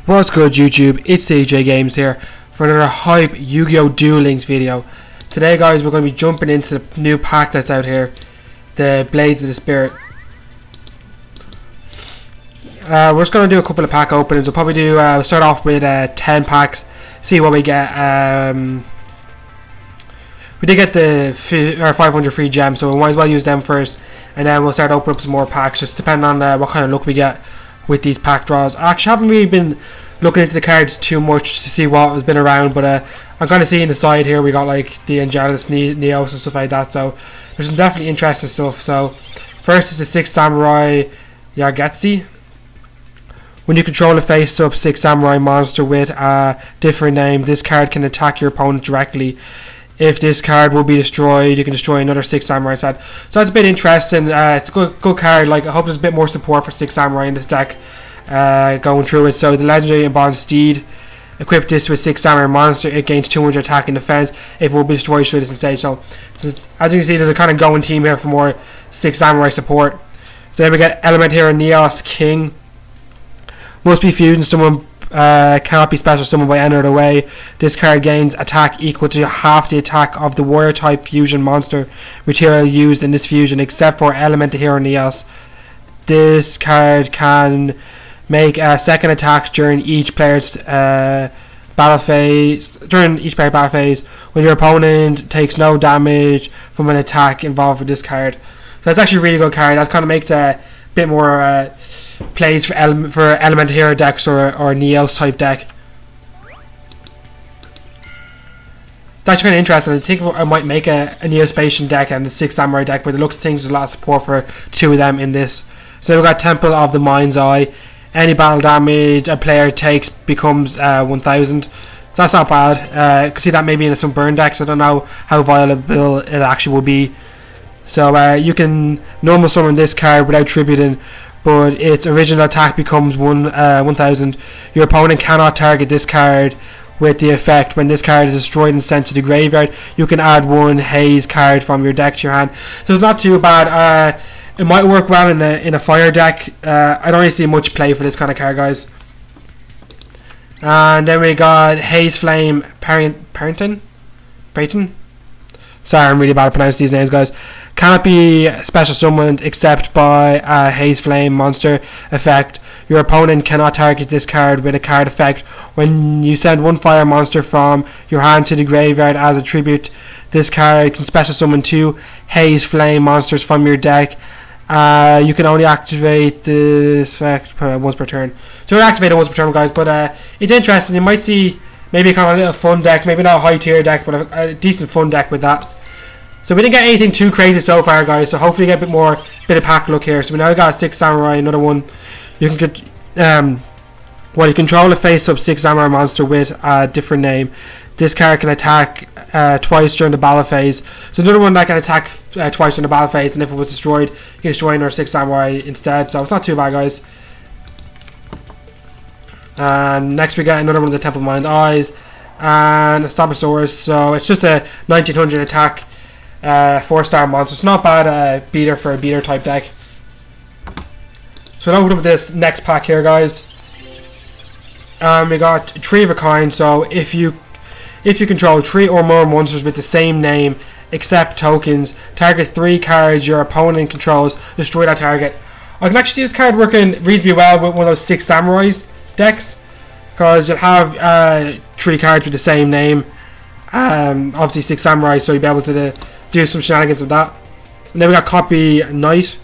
What's good YouTube, it's CJ Games here for another hype Yu-Gi-Oh! Duel Links video. Today guys we're going to be jumping into the new pack that's out here, the Blades of the Spirit. We're just going to do a couple of pack openings. We'll probably do, start off with 10 packs, see what we get. We did get the 500 free gems, so we might as well use them first, and then we'll start opening up some more packs, just depending on what kind of luck we get with these pack draws. I actually haven't really been looking into the cards too much to see what has been around, but I'm kind of seeing the side here. We got like the Angelus, Neos and stuff like that, so there's some definitely interesting stuff. So first is the 6 Samurai Yagetsu. When you control a face-up 6 Samurai monster with a different name, this card can attack your opponent directly. If this card will be destroyed, you can destroy another 6 Samurai set. So that's a bit interesting. It's a good card. Like, I hope there's a bit more support for 6 Samurai in this deck going through it. So the legendary Embound Steed, equip this with 6 Samurai monster. It gains 200 attack and defense if it will be destroyed through this stage. So as you can see, there's a kind of going team here for more 6 Samurai support. So then we get Element here, Neos King. Must be fusion someone. Cannot be special summoned by any other way. This card gains attack equal to half the attack of the warrior type fusion monster material used in this fusion, except for Element Hero Neos. This card can make a second attack during each player's battle phase. When your opponent takes no damage from an attack involved with this card. So that's actually a really good card. That kind of makes a bit more plays for Element Hero decks or Neos type deck. It's actually kind of interesting. I think I might make a Neospatian deck and the 6 Samurai deck, but it looks things there's a lot of support for 2 of them in this. So we've got Temple of the Mind's Eye. Any battle damage a player takes becomes 1000. So that's not bad. You can see that maybe in some burn decks. I don't know how viable it actually will be. So you can normal summon this card without tributing, but its original attack becomes 1000. Your opponent cannot target this card with the effect. When this card is destroyed and sent to the graveyard, you can add 1 haze card from your deck to your hand. So it's not too bad. It might work well in a fire deck. I don't really see much play for this kind of card, guys. And then we got Haze Flame Payton. Sorry, I'm really bad at pronouncing these names, guys. Cannot be special summoned except by a Haze Flame monster effect. Your opponent cannot target this card with a card effect. When you send 1 fire monster from your hand to the graveyard as a tribute, this card can special summon 2 Haze Flame monsters from your deck. You can only activate this effect once per turn. So we'll activate it once per turn, guys, but it's interesting. You might see maybe kind of a little fun deck, maybe not a high tier deck, but a decent fun deck with that. So we didn't get anything too crazy so far, guys, so hopefully get a bit of pack luck here. So we now got 6 Samurai, another one. You can get you control a face-up 6 Samurai monster with a different name. This card can attack twice during the battle phase. So another one that can attack twice during the battle phase, and if it was destroyed, you can destroy another 6 Samurai instead. So it's not too bad, guys. And next we get another one of the Temple of Mind's Eyes and a Stabosaurus. So it's just a 1900 attack 4-star monster. It's not bad beater for a beater type deck. So we'll open up this next pack here, guys. We got 3 of a kind. So if you control 3 or more monsters with the same name except tokens, target 3 cards your opponent controls, destroy that target. I can actually see this card working reasonably well with one of those 6 Samurais decks, because you'll have 3 cards with the same name. Obviously 6 Samurai, so you'll be able to do some shenanigans with that. And then we got Copy Knight.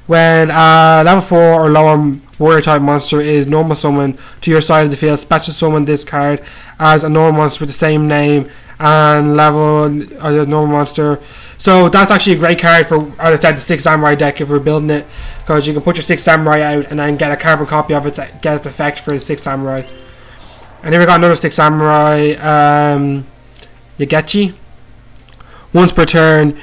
When level 4 or lower warrior type monster is normal summon to your side of the field, special summon this card as a normal monster with the same name and level normal monster. So that's actually a great card for, as I said, the 6 Samurai deck if we're building it, because you can put your 6 Samurai out and then get a carbon copy of it to get its effect for the 6 Samurai. And then we got another 6 Samurai Yagetsu. Once per turn,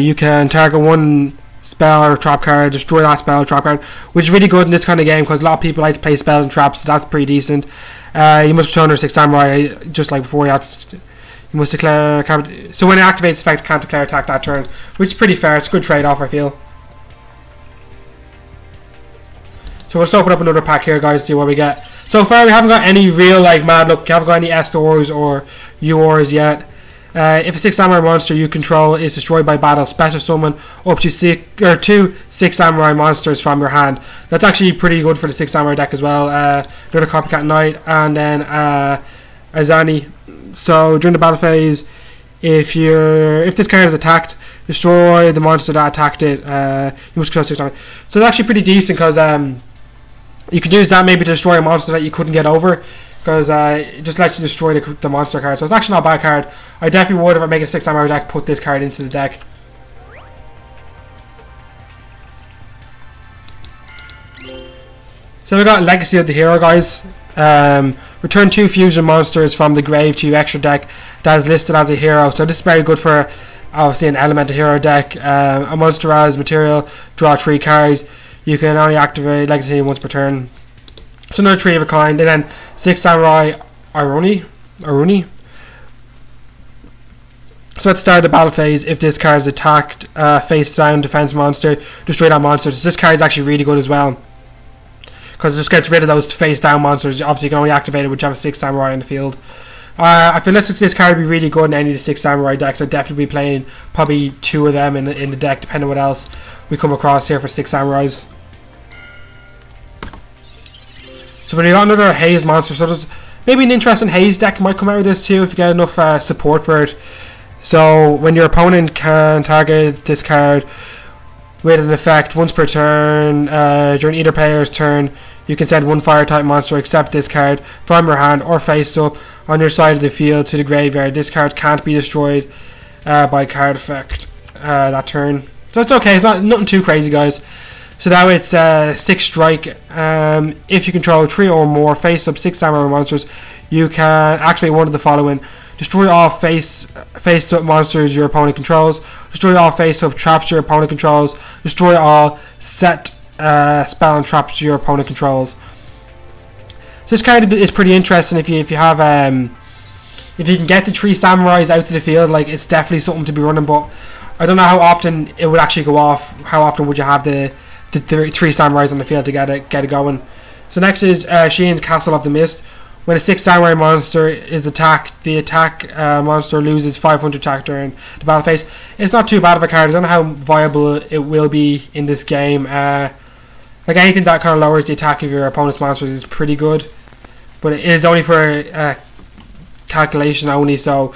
you can target 1 spell or trap card, destroy that spell or trap card, which is really good in this kind of game because a lot of people like to play spells and traps, so that's pretty decent. You must return your 6 Samurai just like before. You must declare. So when it activates effect, can't declare attack that turn, which is pretty fair. It's a good trade-off, I feel. So let's open up another pack here, guys, see what we get. So far we haven't got any real like mad luck. We haven't got any SORs or URs yet. If a 6 samurai monster you control is destroyed by battle, special summon up to 2 6 samurai monsters from your hand. That's actually pretty good for the 6 samurai deck as well. Another Copycat Knight, and then Azani. So during the battle phase, if this card is attacked, destroy the monster that attacked it. You must control 6 samurai. So it's actually pretty decent because you could use that maybe to destroy a monster that you couldn't get over, because it just lets you destroy the monster card. So it's actually not a bad card. I definitely would, if I make a 6 samurai deck, put this card into the deck. So we got Legacy of the Hero, guys. Return 2 fusion monsters from the grave to your extra deck that is listed as a hero. So this is very good for obviously an elemental hero deck. A monster as material, draw 3 cards. You can only activate Legacy once per turn. So another 3 of a kind. And then 6 samurai Aruni. So at the start of the battle phase, if this card is attacked, face down defense monster, destroy that monster. So this card is actually really good as well, because it just gets rid of those face down monsters. Obviously you can only activate it when you have a 6 samurai in the field. I feel this card would be really good in any of the 6 samurai decks. I'd definitely be playing probably 2 of them in the deck, depending on what else we come across here for 6 samurais. So when you got another haze monster, so there's maybe an interesting haze deck might come out of this too if you get enough support for it. So when your opponent can target this card with an effect once per turn, during either player's turn, you can send 1 fire type monster except this card from your hand or face up on your side of the field to the graveyard. This card can't be destroyed by card effect that turn. So it's okay, it's nothing too crazy, guys. So now it's 6 strike. If you control 3 or more face up 6 samurai monsters, you can activate one of the following: destroy all face up monsters your opponent controls, destroy all face up traps your opponent controls, destroy all set spell and traps your opponent controls. So this card is pretty interesting if you have if you can get the 3 samurais out to the field. Like, it's definitely something to be running, but I don't know how often it would actually go off. How often would you have the 3 samurais on the field to get it going? So next is Sheen's Castle of the Mist. When a 6 samurai monster is attacked, the attack monster loses 500 attack during the battle phase. It's not too bad of a card. I don't know how viable it will be in this game. Like, anything that kind of lowers the attack of your opponent's monsters is pretty good, but it is only for calculation only. So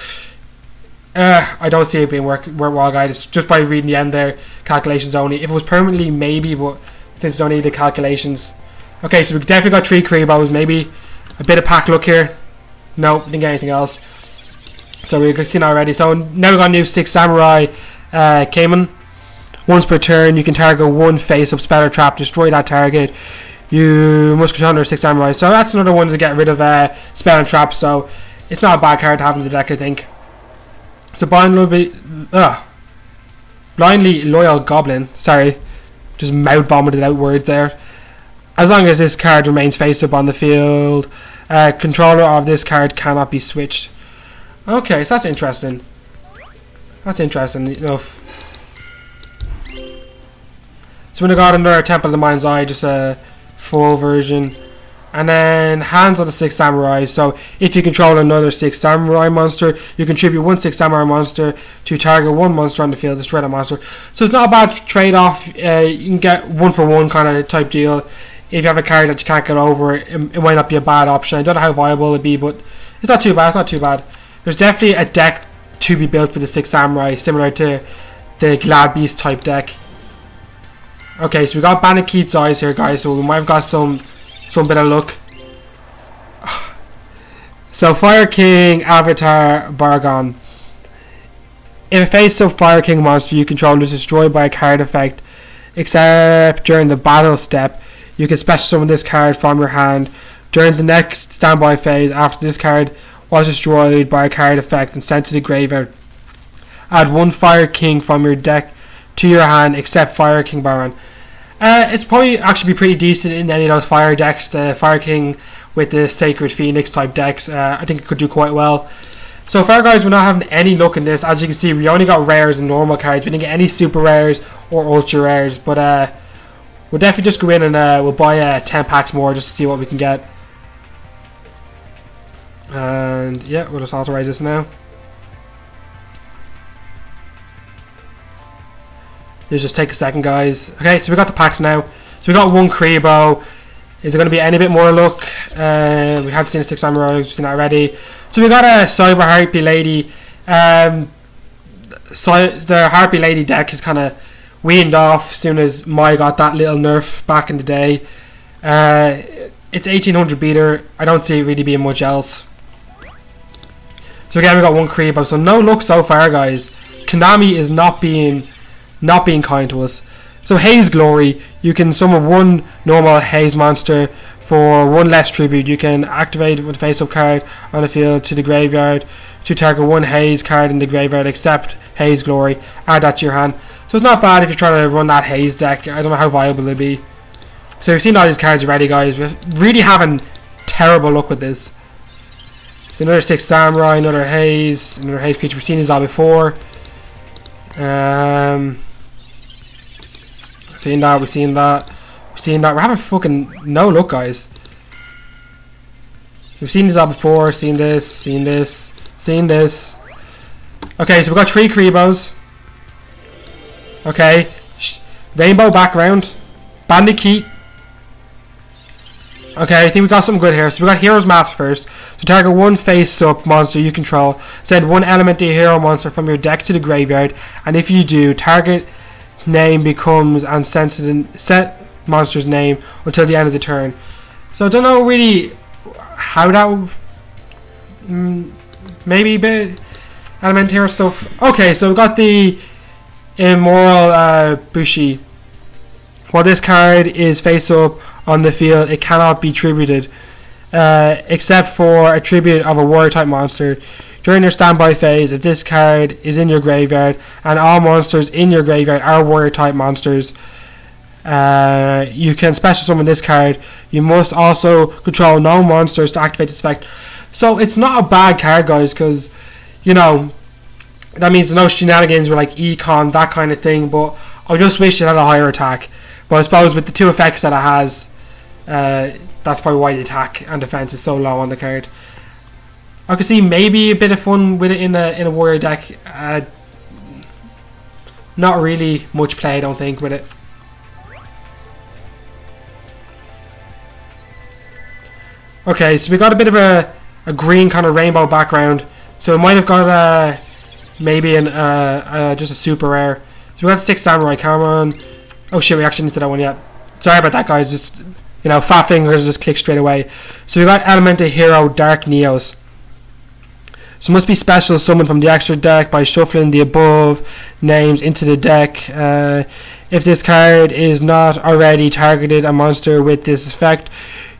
I don't see it being worthwhile, guys. Just by reading the end there, calculations only. If it was permanently, maybe, but since it's only the calculations. Okay, so we definitely got 3 Kribos, maybe a bit of pack luck here. No, didn't get anything else. So we've seen already. So now we've got a new 6 samurai Cayman. Once per turn, you can target 1 face up spell or trap, destroy that target. You must control under 6 samurai. So that's another one to get rid of spell and trap. So it's not a bad card to have in the deck, I think. So blindly loyal goblin. Sorry, just mouth vomited out words there. As long as this card remains face up on the field, controller of this card cannot be switched. Okay, so that's interesting. That's interesting enough. So when I got another Temple of the Mind's Eye, just a full version. And then Hands of the 6 Samurai. So if you control another 6 samurai monster, you contribute 1 6 samurai monster to target 1 monster on the field, destroy that monster. So it's not a bad trade-off. You can get 1 for 1 kind of type deal. If you have a card that you can't get over, it might not be a bad option. I don't know how viable it'd be, but it's not too bad. It's not too bad. There's definitely a deck to be built for the 6 samurai, similar to the Glad Beast type deck. Okay, so we got Bandit Keith's Eyes here, guys. So we might have got some bit of luck. So Fire King Avatar Bargon. If a face-up Fire King monster you control is destroyed by a card effect, except during the battle step, you can special summon this card from your hand during the next standby phase after this card was destroyed by a card effect and sent to the graveyard. Add 1 Fire King from your deck to your hand except Fire King Baron. It's probably actually be pretty decent in any of those fire decks. The Fire King with the Sacred Phoenix type decks, I think it could do quite well. So far, guys, we're not having any luck in this. As you can see, we only got rares and normal cards. We didn't get any super rares or ultra rares, but we'll definitely just go in and we'll buy 10 packs more just to see what we can get. And yeah, we'll just authorize this now. Just take a second, guys. Okay, so we got the packs now. So we got one Kribo. Is it going to be any bit more luck? We have seen a 6 Samurai, we've seen that already. So we got a Cyber Harpy Lady. So the Harpy Lady deck is kind of weaned off as soon as Mai got that little nerf back in the day. It's 1800 beater. I don't see it really being much else. So again, we got one Kribo. So no luck so far, guys. Konami is not being kind to us. So Haze Glory, you can summon one normal Haze monster for one less tribute. You can activate with a face-up card on the field to the graveyard to target one Haze card in the graveyard except Haze Glory. Add that to your hand. So it's not bad if you're trying to run that Haze deck. I don't know how viable it'll be. So we've seen all these cards already, guys. We're really having terrible luck with this. So another 6 Samurai, another Haze creature. We've seen these all before. Seen that, we've seen that. We're having fucking no luck, guys. We've seen these all before, seen this. Okay, so we've got 3 Kribos. Okay. Rainbow background. Bandit Keat. Okay, I think we got something good here. So we got Hero's Mask first. So target one face-up monster you control. Send one elemental hero monster from your deck to the graveyard. And if you do, target name becomes and set monster's name until the end of the turn. So I don't know really how that maybe a bit elemental stuff. Okay, so we've got the Immoral Bushi. While this card is face up on the field, it cannot be tributed except for a tribute of a warrior type monster. During your standby phase, if this card is in your graveyard and all monsters in your graveyard are warrior type monsters, you can special summon this card. You must also control no monsters to activate this effect. So it's not a bad card, guys, because you know that means there's no shenanigans with like econ, that kind of thing. But I just wish it had a higher attack. But I suppose with the 2 effects that it has, that's probably why the attack and defense is so low on the card. I could see maybe a bit of fun with it in a warrior deck. Not really much play, I don't think, with it. Okay, so we got a bit of a green kind of rainbow background. So it might have got maybe just a super rare. So we got 6 Samurai. Come on. Oh shit, we actually didn't do that one yet. Sorry about that, guys. Just, you know, fat fingers, just click straight away. So we got Elemental Hero Dark Neos. So must be special summoned from the extra deck by shuffling the above names into the deck. If this card is not already targeted a monster with this effect,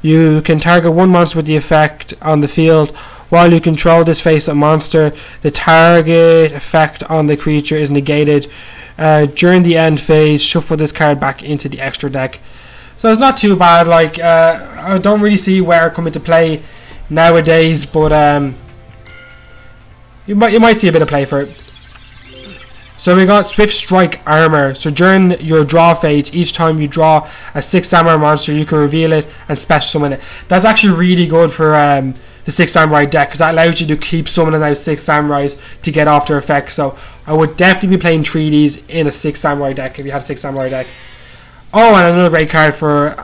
you can target one monster with the effect on the field. While you control this face-up monster, the target effect on the creature is negated. During the end phase, shuffle this card back into the extra deck. So it's not too bad. Like I don't really see where it come into play nowadays, but you might see a bit of play for it. So we got Swift Strike Armor. So during your draw phase, each time you draw a 6 Samurai monster, you can reveal it and special summon it. That's actually really good for the 6 Samurai deck, because that allows you to keep summoning those 6 Samurais to get off their effects. So I would definitely be playing 3Ds in a 6 Samurai deck if you had a 6 Samurai deck. Oh, and another great card for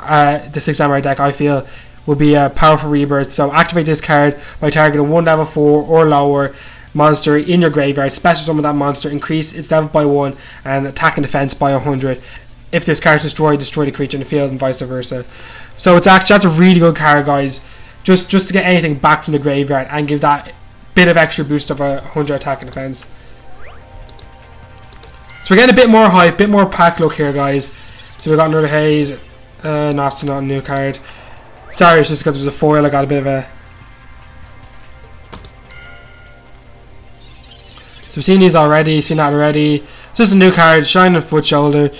the 6 Samurai deck, I feel, would be a Powerful Rebirth. So activate this card by targeting one level 4 or lower monster in your graveyard. Special summon that monster, increase its level by 1 and attack and defense by 100. If this card is destroyed, destroy the creature in the field, and vice versa. So it's actually, that's a really good card, guys. Just to get anything back from the graveyard and give that bit of extra boost of 100 attack and defense. So we're getting a bit more hype, bit more pack look here, guys. So we got another Haze. No, it's not a new card. Sorry, it's just because it was a foil. I got a bit of a. So we've seen these already. Seen that already. It's just a new card. Shining Foot Shoulder.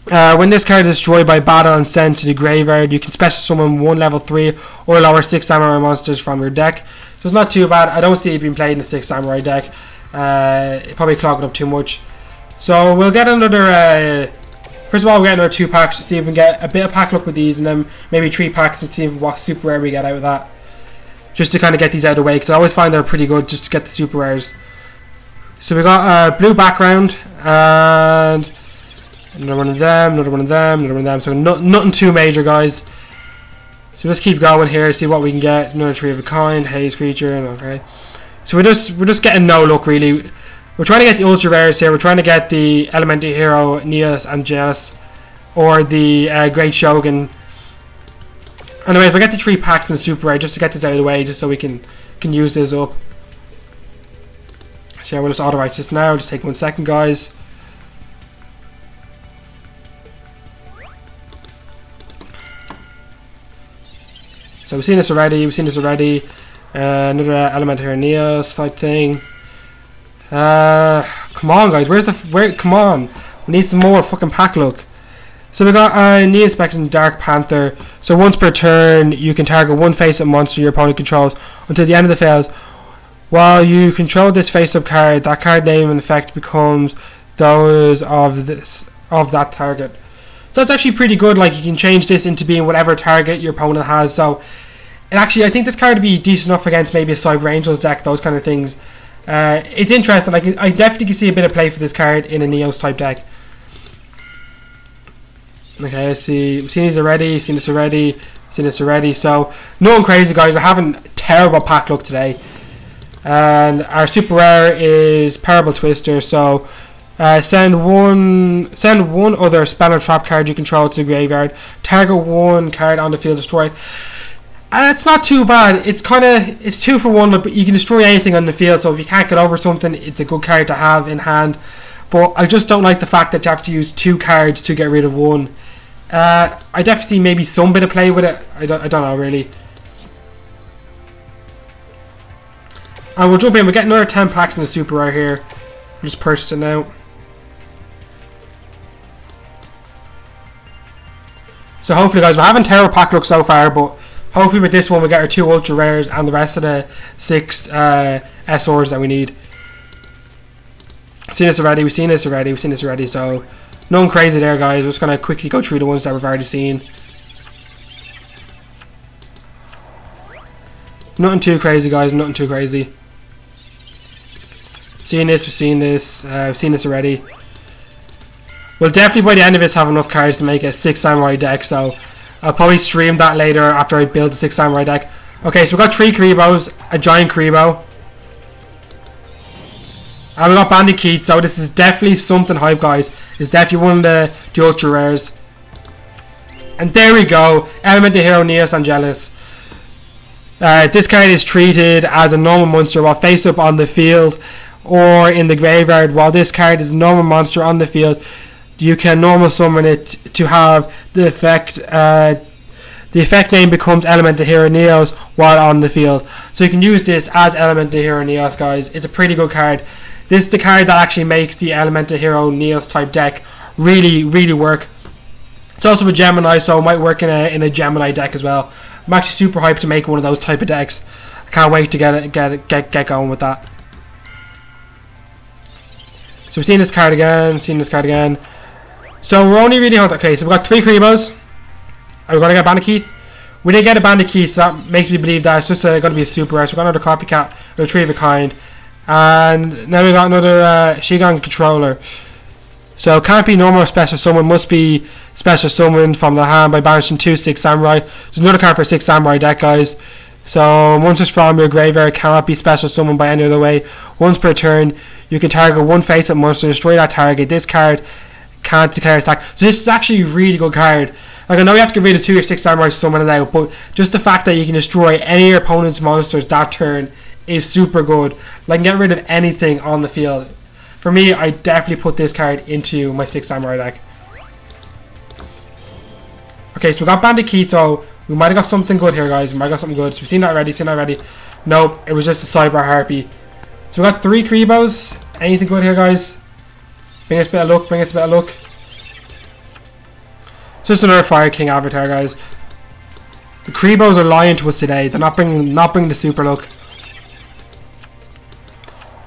When this card is destroyed by battle and sent to the graveyard, you can special summon one level 3 or lower 6 Samurai monsters from your deck. So it's not too bad. I don't see it being played in a 6 Samurai deck. It probably clogged up too much. So we'll get another. First of all, we'll get another 2 packs to see if we can get a bit of pack luck with these, and then maybe 3 packs and see what super rare we get out of that. just to kind of get these out of the way, because I always find they're pretty good just to get the super rares. So we got a blue background, and another one of them, another one of them, another one of them. So nothing too major, guys. So just keep going here, see what we can get. Another tree of a kind, haze creature, okay. So we're just getting no luck really. We're trying to get the ultra rares here. We're trying to get the Elemental Hero, Neos and Jealous, or the Great Shogun. Anyways, we'll get the 3 packs in the super rare just to get this out of the way, just so we can use this up. So yeah, we'll just auto-write this now. Just take 1 second, guys. So we've seen this already. Another Elemental Hero Neos type thing. Come on, guys. Come on. We need some more fucking pack luck. So we got Knee Inspection Dark Panther. So once per turn, you can target 1 face-up monster your opponent controls until the end of the phase. While you control this face-up card, that card name in effect becomes those of that target. So it's actually pretty good. Like, you can change this into being whatever target your opponent has. So, and actually, I think this card would be decent enough against maybe a Cyber Angels deck, those kind of things. It's interesting. I definitely can see a bit of play for this card in a Neos type deck. Okay, let's see. We've seen this already. So, nothing crazy, guys. We're having terrible pack luck today. And our super rare is Parable Twister. So, send one other spell or trap card you control to the graveyard. Target 1 card on the field, destroy it. And it's not too bad. It's 2 for 1, but you can destroy anything on the field. So if you can't get over something, it's a good card to have in hand. But I just don't like the fact that you have to use 2 cards to get rid of 1. I definitely see maybe some bit of play with it. I don't know really. And we'll jump in. We'll get another 10 packs in the super rare here. We'll just purchase it now. So hopefully, guys, we're having terrible pack luck so far, but hopefully with this one we get our 2 ultra rares and the rest of the 6 SRs that we need. We've seen this already, so nothing crazy there, guys. We're just going to quickly go through the ones that we've already seen. Nothing too crazy, guys, nothing too crazy. We've seen this already. We'll definitely by the end of this have enough cards to make a 6 Samurai deck, so I'll probably stream that later after I build the 6 Samurai deck. Okay, so we've got 3 Kriebos, a giant Kriebo, and we got Bandicoot, so this is definitely something hype, guys. It's definitely one of the ultra rares. And there we go, Elemental Hero Neos Angelus. This card is treated as a normal monster while face up on the field or in the graveyard. While this card is a normal monster on the field, you can normal summon it to have the effect. The effect name becomes Elemental Hero Neos while on the field. So you can use this as Elemental Hero Neos, guys. It's a pretty good card. This is the card that actually makes the Elemental Hero Neos type deck really work. It's also a Gemini, so it might work in a Gemini deck as well. I'm actually super hyped to make one of those type of decks. I can't wait to get going with that. So we've seen this card again. So we're only really okay. So we've got 3 Kriebos. Are we going to get Bandicoot? We didn't get a Bandicoot, so that makes me believe that it's just going to be a super rare. So we've got another copycat, or 3 of a kind, and now we got another Shigan controller. So can't be normal or special summon, must be special summoned from the hand by banishing 2 6 Samurai. There's another card for 6 Samurai deck, guys. So monsters from your graveyard cannot be special summoned by any other way. Once per turn, you can target 1 face-up monster, destroy that target. This card can't declare attack. So this is actually a really good card. Like, I know you have to get rid of 2 or 6 Samurai to summon it out, but just the fact that you can destroy any of your opponent's monsters that turn is super good. Like, get rid of anything on the field. For me, I definitely put this card into my 6 Samurai deck. Okay, so we got Bandicoot, so we might have got something good here, guys. We might have got something good. So we've seen that already, Nope, it was just a Cyber Harpy. So we got 3 Kriebos. Anything good here, guys? Bring us a bit of luck, Just another Fire King avatar, guys. The Kriebos are lying to us today. They're not bringing the super luck.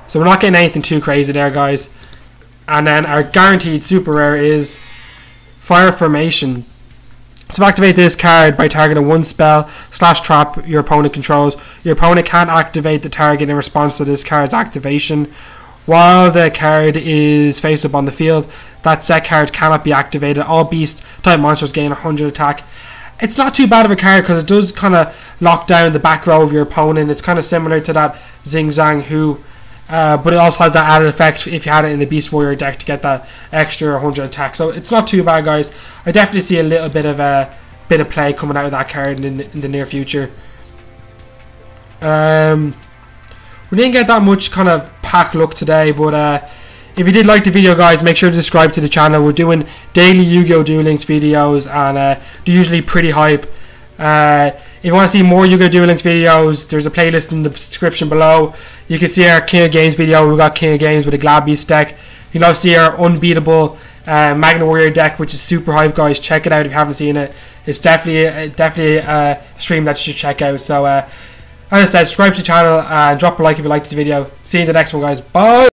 So we're not getting anything too crazy there, guys. And then our guaranteed super rare is Fire Formation. So activate this card by targeting one spell / trap your opponent controls. Your opponent can't activate the target in response to this card's activation. While the card is face up on the field, that set card cannot be activated. All beast type monsters gain 100 attack. It's not too bad of a card because it does kind of lock down the back row of your opponent. It's kind of similar to that Zing Zang Hu, but it also has that added effect if you had it in the Beast Warrior deck to get that extra 100 attack. So it's not too bad, guys. I definitely see a little bit of play coming out of that card in the near future. We didn't get that much kind of pack luck today, but if you did like the video, guys, make sure to subscribe to the channel. We're doing daily Yu-Gi-Oh! Duel Links videos, and they're usually pretty hype. If you want to see more Yu-Gi-Oh! Duel Links videos, there's a playlist in the description below. You can see our King of Games video. We've got King of Games with a Glad Beast deck. You can also see our unbeatable Magna Warrior deck, which is super hype, guys. Check it out if you haven't seen it. It's definitely a stream that you should check out. So as I said, subscribe to the channel and drop a like if you liked this video. See you in the next one, guys. Bye.